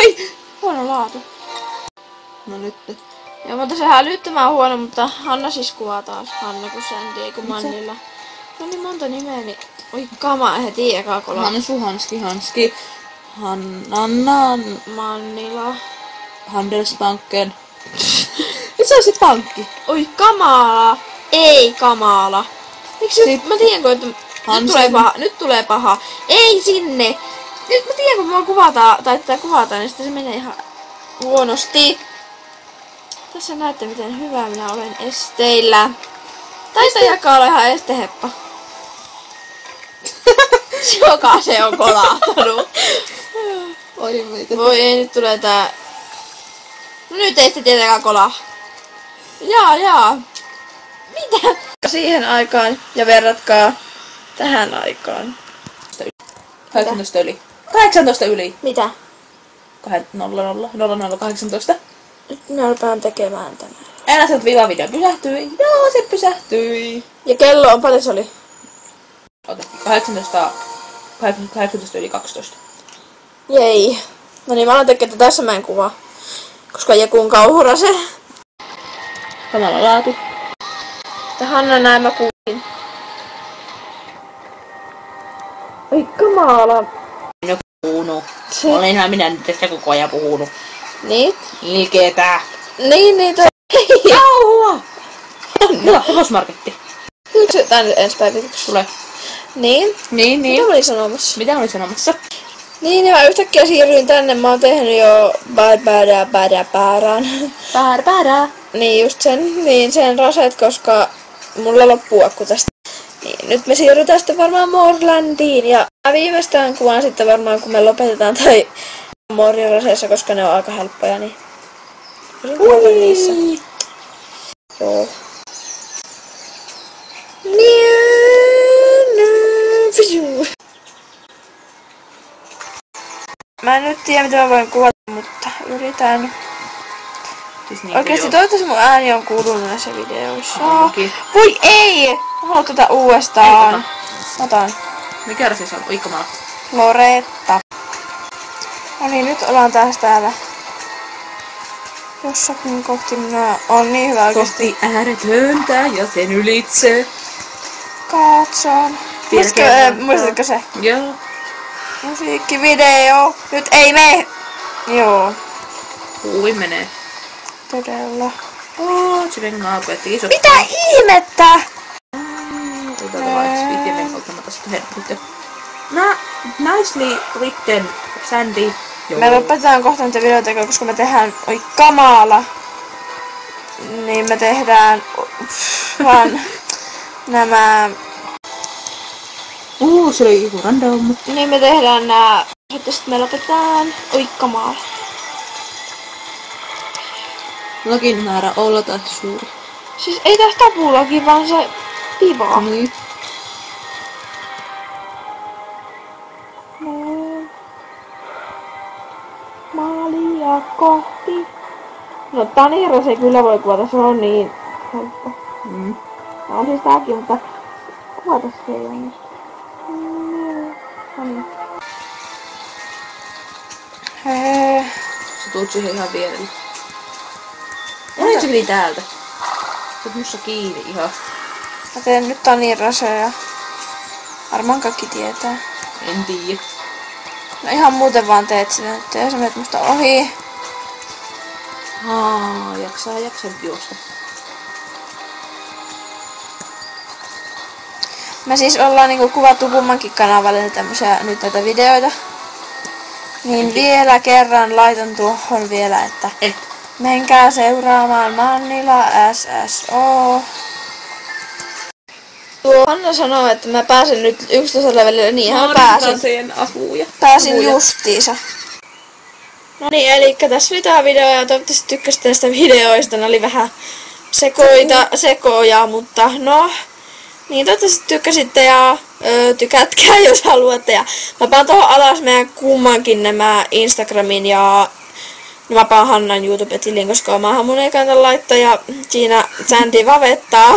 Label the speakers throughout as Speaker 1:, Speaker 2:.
Speaker 1: Oi! Huono laatu.
Speaker 2: No nyt.
Speaker 1: Joo, mutta sehän älyttömän huono, mutta Hanna siis kuvaa taas. Hanna kun Sandy, ei kun Mannilla. No niin monta nimeä, niin... Oi kamaa heti eka kola.
Speaker 2: Hansu, Hanski. Hanna.
Speaker 1: Mannila.
Speaker 2: Handelsbanken. Nyt se on sit pankki.
Speaker 1: Oi kamala. Ei kamala. Miksi nyt? Mä tiedän, että nyt tulee paha. Ei sinne. Nyt mä tiedän, kun mua kuvataan, tai tätä kuvataan, niin sitten se menee ihan huonosti. Tässä näette, miten hyvä minä olen esteillä. Taitaa jakaa olla ihan esteheppa. Joka se on kolahtanut. Voi ei, nyt tulee tää... No nyt ei sitten tietenkään kolaa. Jaa. Mitä? Siihen aikaan ja verratkaa tähän aikaan.
Speaker 2: 18 yli. 18 yli.
Speaker 1: Mitä?
Speaker 2: 18.
Speaker 1: Nyt minä rupean tekemään tämän.
Speaker 2: Enää se video pysähtyi. Joo, se pysähtyi.
Speaker 1: Ja kello on, paljon se oli?
Speaker 2: Ota, 18 yli 12.
Speaker 1: Jei. No niin, mä alan tekemään tässä mä en kuvaa. Koska joku on kauhura se.
Speaker 2: Kamala laatu.
Speaker 1: Että Hanna näin mä kuulin. Oi kamala.
Speaker 2: Minä puhunut. Olinhan minä nyt tässä koko ajan puhunut.
Speaker 1: Niin?
Speaker 2: Ilkeetä.
Speaker 1: Niin toi.
Speaker 2: Kauhua! Hyvä, hevosmarketti.
Speaker 1: Yksi tän ensi päivityksi.
Speaker 2: Tule.
Speaker 1: Niin?
Speaker 2: Niin.
Speaker 1: Mitä olin sanomassa?
Speaker 2: Mitä olin sanomassa?
Speaker 1: Niin, ja mä yhtäkkiä siirryin tänne. Mä oon tehnyt jo
Speaker 2: Päädä.
Speaker 1: Niin just sen raset, koska mulla loppuu akku tästä. Niin, nyt me siirrytään sitten varmaan Morlandiin. Ja mä viimeistään kuvaan sitten varmaan, kun me lopetetaan tai Moriraseessa, koska ne on aika helppoja, niin... Niissä. Joo. Mä en nyt tiedä, mitä mä voin kuvata, mutta yritän.
Speaker 2: Siis niin
Speaker 1: Oikeesti toivottavasti mun ääni on kuulunut näissä videoissa.
Speaker 2: Voi
Speaker 1: ei! Mä haluan tätä uudestaan. Otan.
Speaker 2: Mikä rasi se on? Oi kamala.
Speaker 1: Loretta. No niin, nyt ollaan taas täällä. Jossakin kohti minä on niin hyvä oikeesti.
Speaker 2: Kohti ääretöntä ja sen ylitse.
Speaker 1: Katson. Muistatko se?
Speaker 2: Joo.
Speaker 1: Musiikkivideo. Nyt ei mene. Joo.
Speaker 2: Huuvi menee.
Speaker 1: Todella.
Speaker 2: Iso.
Speaker 1: Mitä ihmettä?
Speaker 2: Nicely written, Sandy.
Speaker 1: Me lopetetaan kohta niitä videoita, koska me tehdään... Oi kamala. Niin me tehdään... vaan... nämä...
Speaker 2: Se oli joku random.
Speaker 1: Niin me tehdään nää... Sitten me lopetetaan... Oi kamala.
Speaker 2: Login määrä olla tai suuri.
Speaker 1: Siis ei tästä tapulogi, vaan se piva.
Speaker 2: Niin.
Speaker 1: Maalia kohti. No Tanira se kyllä voi kuvata, se on niin helppo. No on siis tääkin, mutta kuvata se ei onnistu.
Speaker 2: Sä tuut siihen ihan vierelle. Ei se meni täältä. Sä oot musta kiinni ihan.
Speaker 1: Mä teen nyt Taniraseja. Varmaan kaikki tietää.
Speaker 2: En tiedä.
Speaker 1: No ihan muuten vaan teet sitä nyt ja sä menet musta ohi.
Speaker 2: Jaksaa nyt juosta.
Speaker 1: Me siis ollaan niinku kuvattu kummankin kanavalle tämmösiä nyt näitä videoita. Niin vielä kerran laitan tuohon vielä, että menkää seuraamaan Mannila SSO. Hanna sanoo, että mä pääsen nyt 11 levelille, niinhän mä pääsin. Pääsin justiinsa. No niin, eli tässä oli tää video ja toivottavasti tykkäsitte näistä videoista. Ne oli vähän sekoja, mutta no... Niin toivottavasti tykkäsitte ja tykätkää jos haluatte. Ja mä paan tuohon alas meidän kummankin nämä Instagramin ja mä paan Hannan YouTube-tilin, koska omaahan mun ei kannata laittaa ja siinä Sandy vavettaa.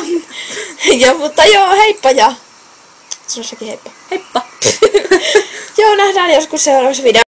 Speaker 1: Ja mutta joo, heippa ja... Sano säkin heippa.
Speaker 2: Heippa!
Speaker 1: Joo, nähdään joskus seuraavassa videossa.